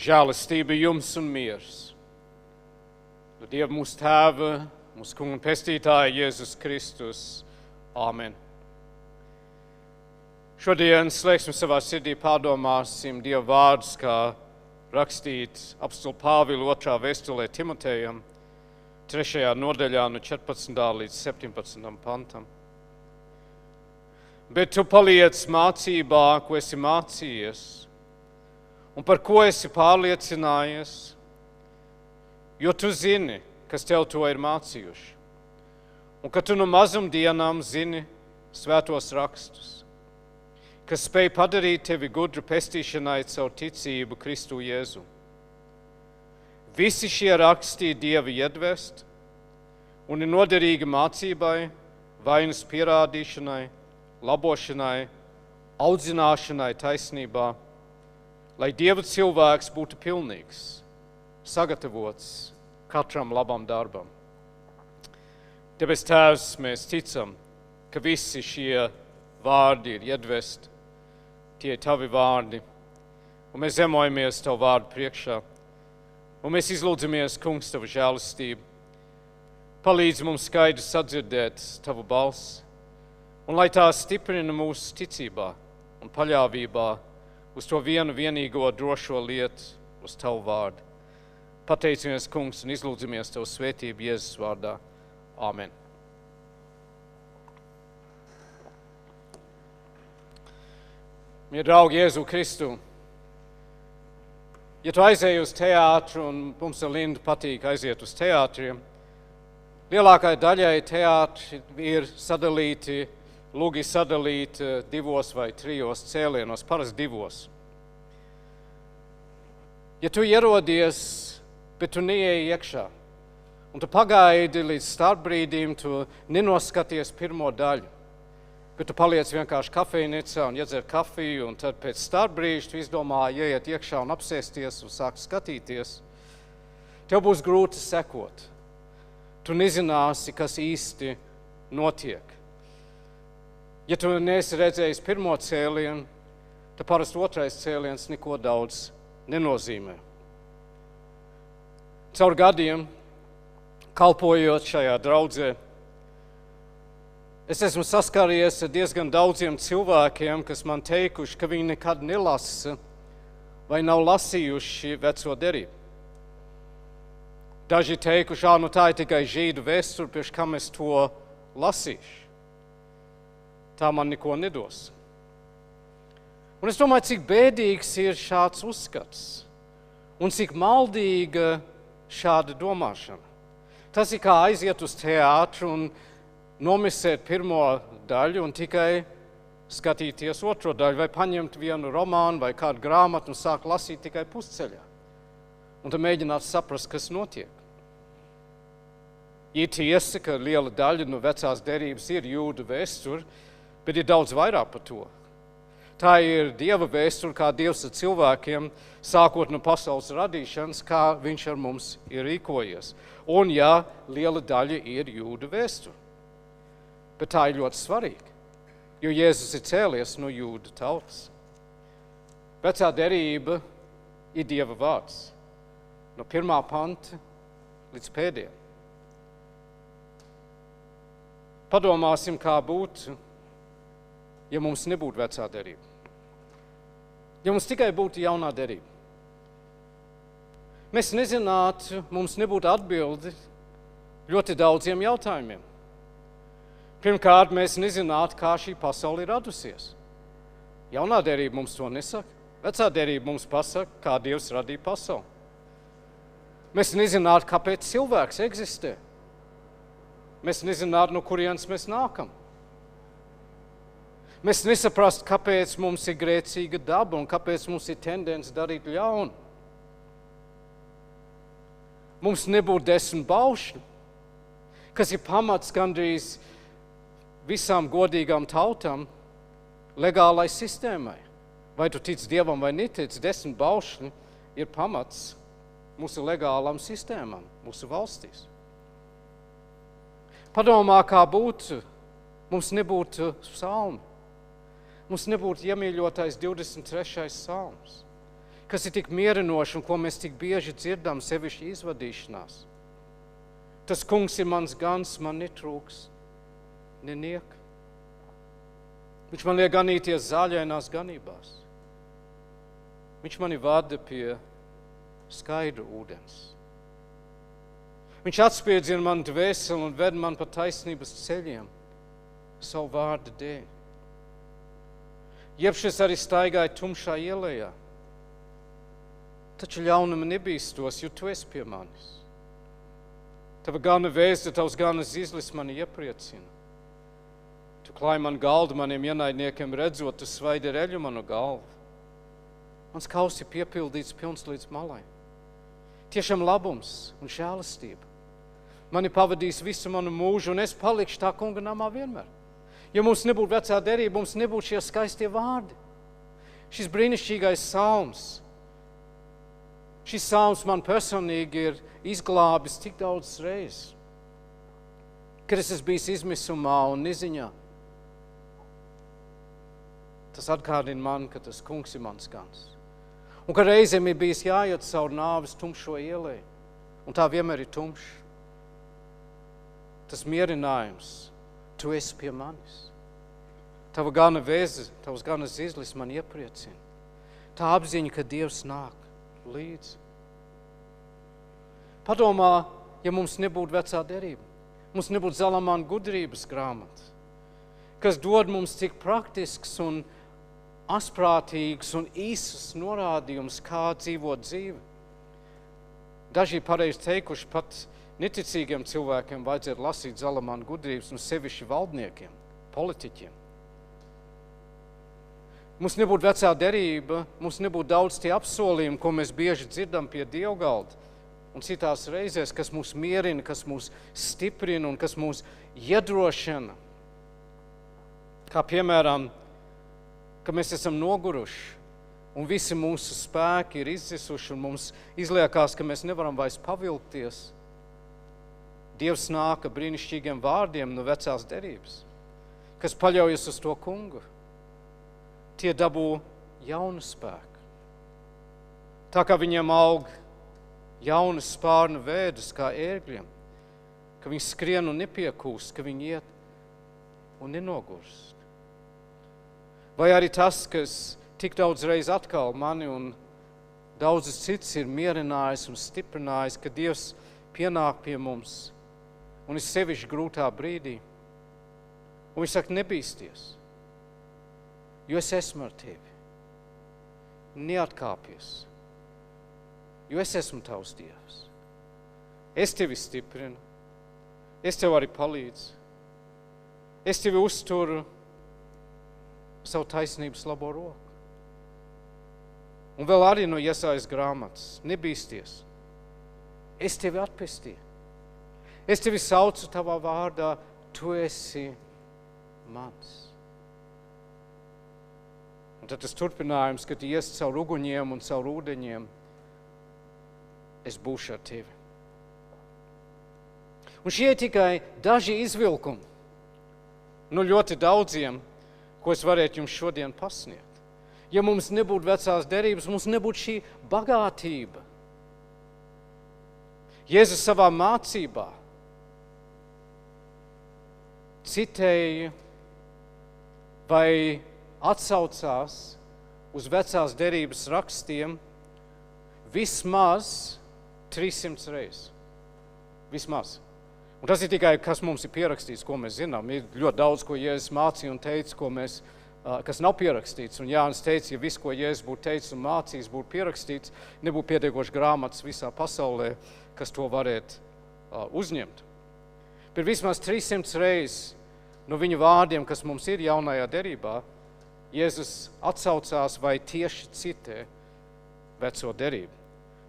Žēlastība jums un miers. No Dieva mūsu Tēva, mūsu Kunga un Pestītāja Jēzus Kristus. Āmen. Šodien slēgsim savā sirdī pārdomāsim Dieva vārdus, kā rakstīt apostula Pāvila 2. vēstulē Timotejam, 3. nodaļā no 14. līdz 17. pantam. Bet tu paliec mācībā, ko esi mācījies, un par ko esi pārliecinājies, jo tu zini, kas tev to ir mācījuši, un ka tu no mazumdienām zini svētos rakstus, kas spēj padarīt tevi gudru pestīšanai caur ticību Kristu Jēzu. Visi šie raksti Dieva iedvest un ir noderīgi mācībai, vainas pierādīšanai, labošanai, audzināšanai taisnībā, lai Dieva cilvēks būtu pilnīgs, sagatavots katram labam darbam. Debes Tēvs, mēs ticam, ka visi šie vārdi ir iedvesti, tie ir tavi vārdi, un mēs zemojamies tavu vārdu priekšā, un mēs izlūdzamies, Kungs, tavu žēlastību. Palīdzi mums skaidri sadzirdēt tavu balsi, un lai tā stiprina mūsu ticībā un paļāvībā uz to vienīgo drošo lietu, uz tavu vārdu. Pateicamies, Kungs, un izlūdzamies tavu svētību Jēzus vārdā. Āmen. Mīļie draugi Jēzu Kristu, ja tu aizēji uz teātru, un mums ar Lindu patīk aiziet uz teātriem, lielākai daļai teātri ir sadalīti, lugi sadalīti 2 vai 3 cēlienos, parasti 2. Ja tu ierodies, bet tu neieji iekšā, un tu pagaidi līdz starpbrīdim, tu nenoskaties pirmo daļu, bet tu paliec vienkārši kafejnīcā un iedzer kafiju, un tad pēc starpbrīža tu izdomā ieiet iekšā un apsēsties un sākt skatīties, tev būs grūti sekot. Tu nezināsi, kas īsti notiek. Ja tu neesi redzējis pirmo cēlienu, tad parasti 2. cēliens neko daudz nenozīmē. Caur gadiem, kalpojot šajā draudzē, es esmu saskāries ar diezgan daudziem cilvēkiem, kas man teikuši, ka viņi nekad nelasa vai nav lasījuši veco derību. Daži teikuši, nu tā ir tikai žīdu vēsture, priekš kam es to lasīšu. Tā man neko nedos. Un es domāju, cik bēdīgs ir šāds uzskats un cik maldīga šāda domāšana. Tas ir kā aiziet uz teātru un nomisēt pirmo daļu un tikai skatīties 2. daļu, vai paņemt vienu romānu vai kādu grāmatu un sākt lasīt tikai pusceļā. Un tad mēģināt saprast, kas notiek. Ir tiesa, ka liela daļa no vecās derības ir jūdu vēsture, bet ir daudz vairāk par to. Tā ir Dieva vēsture, kā Dievs ar cilvēkiem, sākot no pasaules radīšanas, kā viņš ar mums ir rīkojies. Un jā, liela daļa ir jūdu vēsture. Bet tā ir ļoti svarīga, jo Jēzus ir cēlies no jūdu tautas. Vecā derība ir Dieva vārds, no 1. panta līdz pēdējiem. Padomāsim, kā būtu, ja mums nebūtu vecā derība. Ja mums tikai būtu jaunā derība. Mēs nezinātu, mums nebūtu atbildi ļoti daudziem jautājumiem. Pirmkārt, mēs nezinātu, kā šī pasaule ir radusies. Jaunā derība mums to nesaka. Vecā derība mums pasaka, kā Dievs radīja pasauli. Mēs nezinātu, kāpēc cilvēks eksistē. Mēs nezinātu, no kurienes mēs nākam. Mēs nesaprastu, kāpēc mums ir grēcīga daba un kāpēc mums ir tendence darīt ļaunu. Mums nebūtu 10 baušļu, kas ir pamats gandrīz visām godīgām tautām legālai sistēmai. Vai tu tici Dievam vai netici, 10 baušļi ir pamats mūsu legālām sistēmām, mūsu valstīs. Padomā, kā būtu, mums nebūtu psalmi. Mums nebūtu iemīļotais 23. psalms, kas ir tik mierinoši un ko mēs tik bieži dzirdam sevišķi izvadīšanās. Tas kungs ir mans gans, man netrūks neniek. Viņš man liek ganīties zaļainās ganībās. Viņš mani vada pie skaidru ūdens. Viņš atspiedzina man dvēseli un ved man pa taisnības ceļiem savu vārdu dēļ. Jebšies arī staigāja tumšā ielējā, taču ļaunuma nebīstos, jo tu esi pie manis. Tava gana vēsta, tavs gana zizlis mani iepriecina. Tu klāj man galdu maniem ienaidniekiem redzot, tu svaidi reļu manu galvu. Mans kauss ir piepildīts pilns līdz malai. Tiešām labums un žēlastība mani pavadīs visu manu mūžu, un es palikšu tā kunga namā vienmēr. Ja mums nebūtu vecā derība, mums nebūtu šie skaistie vārdi. Šis brīnišķīgais salms. Šis salms man personīgi ir izglābis tik daudz reizes, kad es esmu bijis izmisumā un neziņā. Tas atgādina man, ka tas kungs ir mans gans. Un ka reizēm ir bijis jāiet caur nāves tumšo ielēju, un tā vienmēr ir tumša. Tas mierinājums, tu esi pie manis. Tava gana vēze, tavs gana zizlis man iepriecina. Tā apziņa, ka Dievs nāk līdzi. Padomā, ja mums nebūtu vecā derība, mums nebūtu Zalamāna gudrības grāmata, kas dod mums tik praktisks un asprātīgs un īsus norādījums, kā dzīvot dzīvi. Daži pareizi teikuši, pat neticīgiem cilvēkiem vajadzētu lasīt Zalamāna gudrības un sevišķi valdniekiem, politiķiem. Mums nebūtu vecā derība, mums nebūtu daudz tie apsolījumi, ko mēs bieži dzirdam pie dievgalda un citās reizēs, kas mūs mierina, kas mūs stiprina un kas mūs iedrošina. Kā piemēram, ka mēs esam noguruši un visi mūsu spēki ir izdzisuši un mums izliekās, ka mēs nevaram vairs pavilkties. Dievs nāk ar brīnišķīgiem vārdiem no vecās derības, kas paļaujas uz to kungu. Tie dabū jaunu spēku. Tā kā viņiem aug jaunas spārnu vēdas kā ērgļiem, ka viņi skrien un nepiekūst, ka viņi iet un nenogurst. Vai arī tas, kas tik daudz reiz atkal mani un daudzas cits ir mierinājis un stiprinājis, ka Dievs pienāk pie mums un ir sevišķi grūtā brīdī. Un viņš saka, nebīsties, jo es esmu ar tevi. Neatkāpies, jo es esmu tavs Dievs. Es tevi stiprinu, es tev arī palīdzu. Es tevi uzturu savu taisnības labo roku. Un vēl arī no Iesajas grāmatas, nebīsties. Es tevi atpestīju. Es tevi saucu tavā vārdā, tu esi mans. Un tad tas turpinājums, kad ies caur uguņiem un caur ūdeņiem, es būšu ar tevi. Un šie tikai daži izvilkumi no ļoti daudziem, ko es varētu jums šodien pasniegt. Ja mums nebūtu vecās derības, mums nebūtu šī bagātība. Jēzus savā mācībā citēja vai atsaucās uz vecās derības rakstiem vismaz 300 reizes. Vismaz. Un tas ir tikai, kas mums ir pierakstīts, ko mēs zinām. Ir ļoti daudz, ko Jēzus mācīja un teica, kas nav pierakstīts. Un Jānis teica, ja viss, ko Jēzus būtu teicis un mācījis, būtu pierakstīts, nebūtu pietiekoši grāmatas visā pasaulē, kas to varētu uzņemt. Bet vismaz 300 reizes no viņa vārdiem, kas mums ir jaunajā derībā, Jēzus atsaucās vai tieši citē veco derību.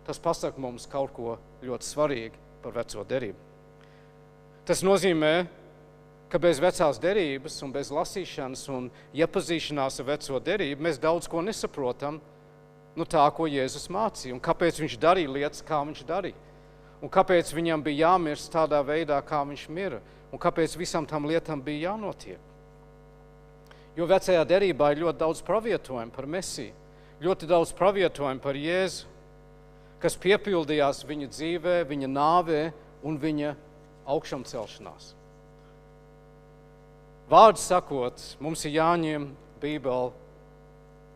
Tas pasaka mums kaut ko ļoti svarīgi par veco derību. Tas nozīmē, ka bez vecās derības un bez lasīšanas un iepazīšanās ar veco derību mēs daudz ko nesaprotam no tā, ko Jēzus mācīja. Un kāpēc viņš darīja lietas, kā viņš darīja. Un kāpēc viņam bija jāmirst tādā veidā, kā viņš mira. Un kāpēc visam tam lietam bija jānotiek. Jo vecajā derībā ir ļoti daudz pravietojumu par Mesiju. ļoti daudz pravietojumu par Jēzu, kas piepildījās viņa dzīvē, viņa nāvē un viņa augšām celšanās. Vārds sakot, mums ir jāņem Bībele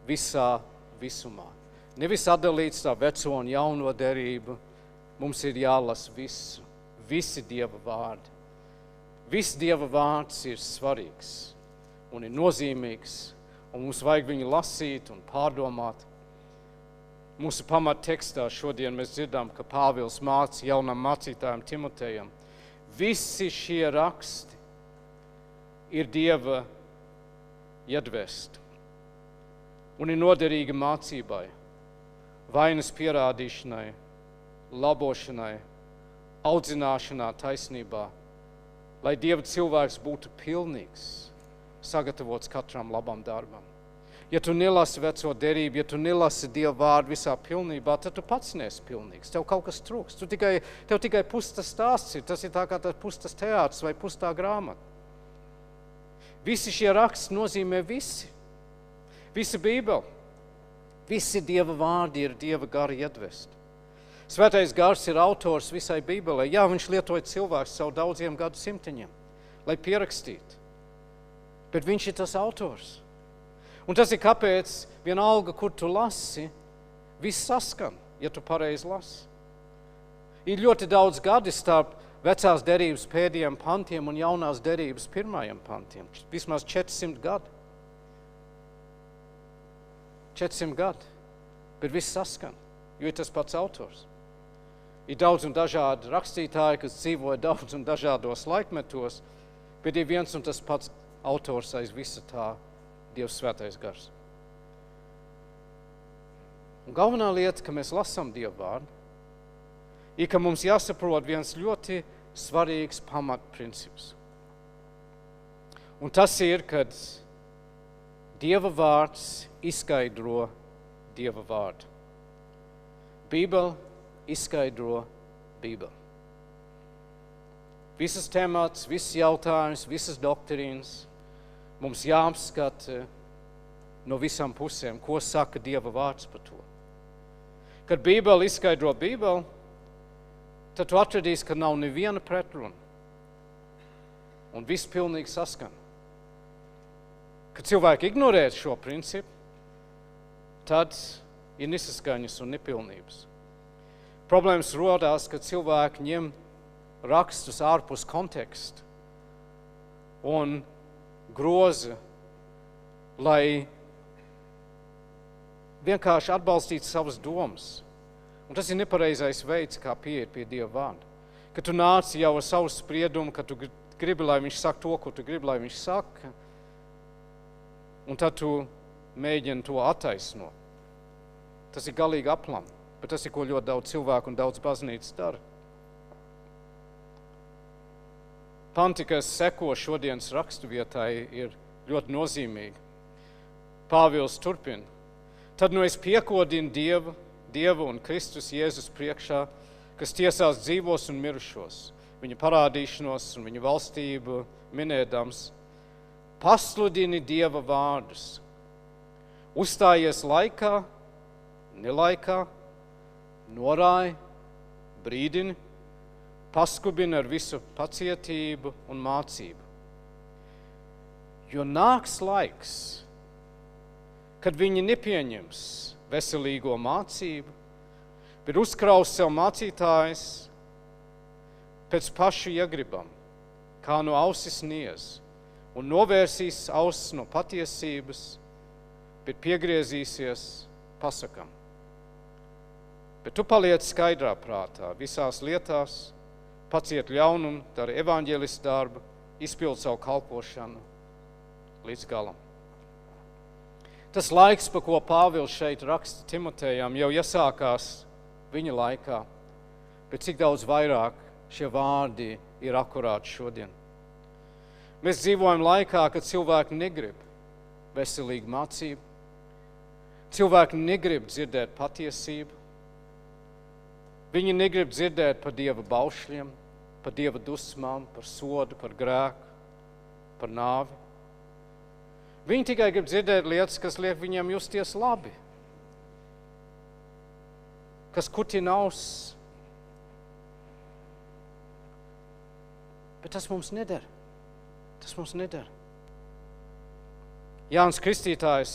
visā visumā. Nevis atdalīts tā veco un jauno derību, mums ir jālasa visu, visi Dieva vārdi. Viss Dieva vārds ir svarīgs un ir nozīmīgs, un mums vajag viņu lasīt un pārdomāt. Mūsu pamattekstā šodien mēs dzirdām, ka Pāvils māca jaunam mācītājam Timotejam. Visi šie raksti ir Dieva iedvesti un ir noderīgi mācībai, vainas pierādīšanai, labošanai, audzināšanā taisnībā, lai Dieva cilvēks būtu pilnīgs, sagatavots katram labam darbam. Ja tu nelasi veco derību, ja tu nelasi Dieva vārdu visā pilnībā, tad tu pats neesi pilnīgs. Tev kaut kas trūks. Tev tikai pustas stāsts ir. Tas ir tā kā tas pustas teātris vai pustā grāmata. Visi šie raksti nozīmē visi. Visa Bībele. Visi Dieva vārdi ir Dieva gara iedvesti. Svētais gars ir autors visai Bībelē. Jā, viņš lietoja cilvēks savu daudziem gadu simteņiem, lai pierakstītu. Bet viņš ir tas autors. Un tas ir kāpēc vienalga, kur tu lasi, viss saskan, ja tu pareizi lasi. Ir ļoti daudz gadi starp vecās derības pēdējiem pantiem un jaunās derības pirmajiem pantiem. Vismaz 400 gadi. 400 gadi. Bet viss saskan, jo ir tas pats autors. Ir daudz un dažādi rakstītāji, kas dzīvoja daudz un dažādos laikmetos, bet ir viens un tas pats autors aiz visa tā, Dievs svētais gars. Un galvenā lieta, ka mēs lasām Dievu vārdu, ir, ka mums jāsaprot viens ļoti svarīgs pamatprincips. Un tas ir, kad Dieva vārds izskaidro Dieva vārdu. Bībele izskaidro Bībeli. Visas temats, visas jautājums, visas doktrīnas mums jāapskata no visām pusēm, ko saka Dieva vārds par to. Kad Bībele izskaidro Bībeli, tad tu atradīsi, ka nav neviena pretruna. Un viss pilnīgi saskan. Kad cilvēki ignorē šo principu, tad ir nesaskaņas un nepilnības. Problēmas rodās, kad cilvēki ņem rakstus ārpus konteksta un groza, lai vienkārši atbalstītu savas domas. Un tas ir nepareizais veids, kā pieiet pie Dieva vārda. Kad tu nāc jau ar savu spriedumu, kad tu gribi, lai viņš saka to, ko tu gribi, lai viņš saka, un tad tu mēģini to attaisnot. Tas ir galīgi aplam, bet tas ir, ko ļoti daudz cilvēku un daudz baznīcas dara. Panti, kas seko šodienas raksturvietai, ir ļoti nozīmīgi. Pāvils turpina. Tad es piekodinu Dievu un Kristus Jēzus priekšā, kas tiesās dzīvos un mirušos, viņa parādīšanos un viņa valstību minēdams, pasludini Dieva vārdus. Uzstājies laikā, nelaikā, norāj, brīdini, paskubina ar visu pacietību un mācību. Jo nāks laiks, kad viņi nepieņems veselīgo mācību, bet uzkraus sev mācītājs pēc pašu iegribam, kā no ausis niez, un novērsīs ausis no patiesības, bet piegriezīsies pasakam. Bet tu paliec skaidrā prātā visās lietās, paciet ļaunumu, dara evaņģēlistu darbu, izpild savu kalpošanu līdz galam. Tas laiks, pa ko Pāvils šeit raksta Timotejam, jau iesākās viņa laikā, bet cik daudz vairāk šie vārdi ir akurāti šodien. Mēs dzīvojam laikā, kad cilvēki negrib veselīgu mācību, cilvēki negrib dzirdēt patiesību, viņi negrib dzirdēt par Dieva baušļiem, par Dieva dusmām, par sodu, par grēku, par nāvi. Viņi tikai grib dzirdēt lietas, kas liek viņiem justies labi. kas kutina auss. Bet tas mums neder. Tas mums neder. Jānis Kristītājs,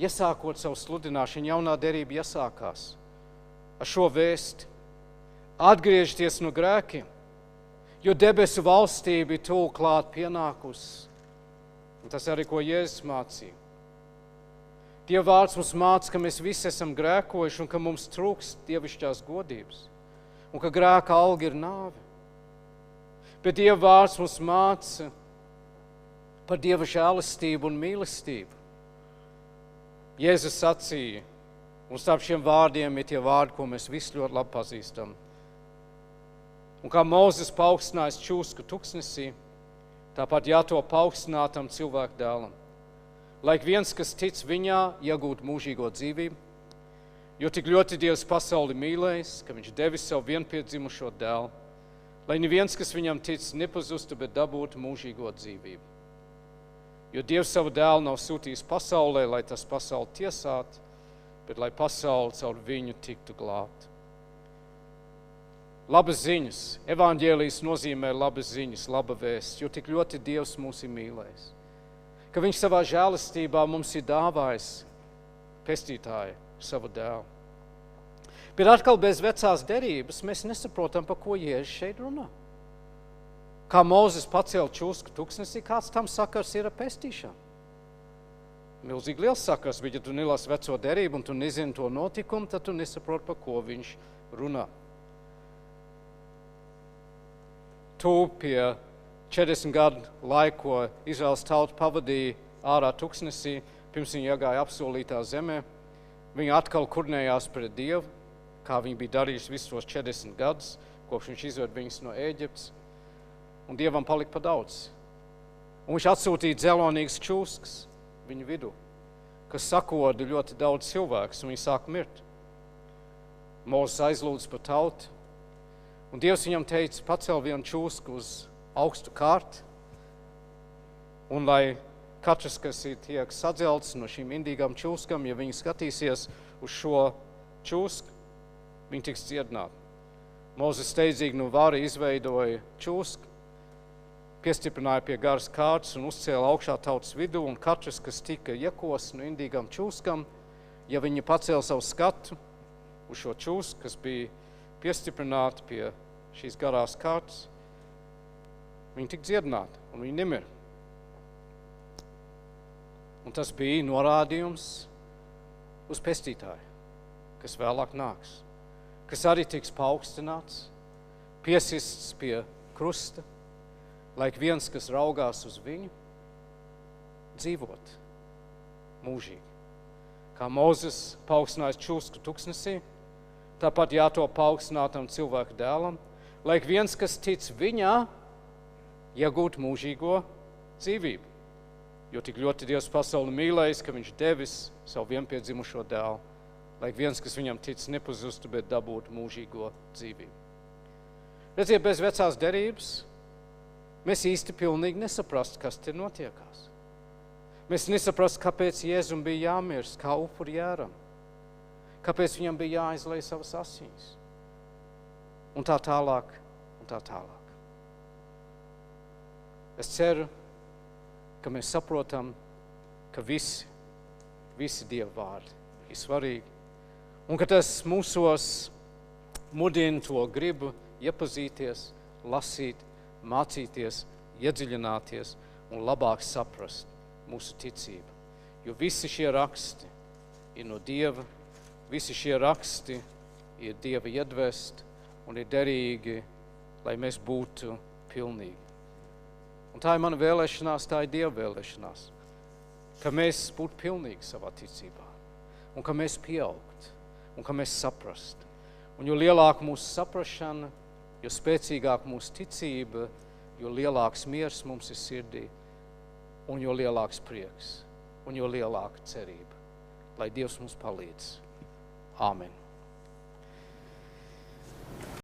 iesākot savu sludināšanu, jaunā derība iesākās ar šo vēsti. Atgriežties no grēkiem, jo debesu valstība ir tuvu klāt pienākusi. Un tas arī, ko Jēzus mācīja. Dieva vārds mums māca, ka mēs visi esam grēkojuši un ka mums trūkst dievišķās godības. Un ka grēka alga ir nāve. Bet Dieva vārds mums māca par Dieva žēlastību un mīlestību. Jēzus sacīja, un starp šiem vārdiem ir tie vārdi, ko mēs visi ļoti labi pazīstam. Un kā Mūzes paaugstinājis čūsku tuksnesī, tāpat jātop paaugstinātam cilvēku dēlam. Lai viens, kas tic viņā, iegūtu mūžīgo dzīvību, jo tik ļoti Dievs pasauli mīlējis, ka viņš devis savu vienpiedzimušo dēlu, lai neviens, kas viņam tic, nepazustu, bet dabūtu mūžīgo dzīvību. Jo Dievs savu dēlu nav sūtījis pasaulē, lai tas pasauli tiesātu, bet lai pasauli caur viņu tiktu glābta. Labas ziņas, evaņģēlijs nozīmē labas ziņas, laba vēsts, jo tik ļoti Dievs mūs ir mīlējis, ka viņš savā žēlastībā mums ir dāvājis pestītāju savu dēlu. Bet atkal bez vecās derības mēs nesaprotam, par ko Jēzus šeit runā. Kā Mūzes pacēla čūsku tuksnesī, kāds tam sakars ir ar pestīšanu? Milzīgi liels sakars, bet ja tu nelasi veco derību un tu nezini to notikumu, tad tu nesaproti, par ko viņš runā. Tu pie 40 gadu laiku, ko Izraels tauta pavadīja ārā tuksnesī, pirms viņi iegāja apsolītā zemē, viņi atkal kurnējās pret Dievu, kā viņi bija darījuši visus tos 40 gadus, kopš viņš izved viņus no Ēģiptes, un Dievam palika pa daudz. Un viņš atsūtīja dzelonīgas čūskas viņu vidū, kas sakoda ļoti daudz cilvēkus, un viņi sāk mirt. Mūzes aizlūdz par tautu, un Dievs viņam teica, pacel vienu čūsku uz augstu kārtu, un lai katrs, kas tiek sadzelts no šīm indīgām čūskām, ja viņi skatīsies uz šo čūsku, viņi tiks dziedināti. Mūzes steidzīgi no vara izveidoja čūsku, piestiprināja pie garas kārtas un uzcēla augšā tautas vidū, un katrs, kas tika iekos no indīgām čūskām, ja viņi pacēla savu skatu uz šo čūsku, kas bija piestiprināti pie šīs garās kārtas, viņi tika dziedināti, un viņi nemira. Un tas bija norādījums uz pestītāju, kas vēlāk nāks, kas arī tiks paaugstināts, piesists pie krusta, lai viens, kas raugās uz viņu, dzīvot mūžīgi. Kā Mūzes paaugstinājis čūsku tuksnesī, tāpat jātop paaugstinātam cilvēku dēlam, lai viens, kas tic viņā, iegūt mūžīgo dzīvību. Jo tik ļoti Dievs pasauli mīlējis, ka viņš devis savu vienpiedzimušo dēlu, lai viens, kas viņam tic, nepazustu, bet dabūtu mūžīgo dzīvību. Redziet, bez vecās derības mēs īsti pilnīgi nesaprastu, kas te notiekās. Mēs nesaprastu, kāpēc Jēzum bija jāmirst, kā upuri Jēram, kāpēc viņam bija jāizlej savas asiņas, un tā tālāk, un tā tālāk. Es ceru, ka mēs saprotam, ka visi Dieva vārdi ir svarīgi, un ka tas mūsos mudina to gribu iepazīties, lasīt, mācīties, iedziļināties un labāk saprast mūsu ticību. Jo visi šie raksti ir no Dieva, visi šie raksti ir Dieva iedvesti un ir derīgi, lai mēs būtu pilnīgi. Un tā ir mana vēlēšanās, tā ir Dieva vēlēšanās, ka mēs būtu pilnīgi savā ticībā, un ka mēs pieaugt, un ka mēs saprast. Un jo lielāka mūsu saprašana, jo spēcīgāka mūsu ticība, jo lielāks miers mums ir sirdī, un jo lielāks prieks, un jo lielāka cerība. Lai Dievs mums palīdz. Āmen.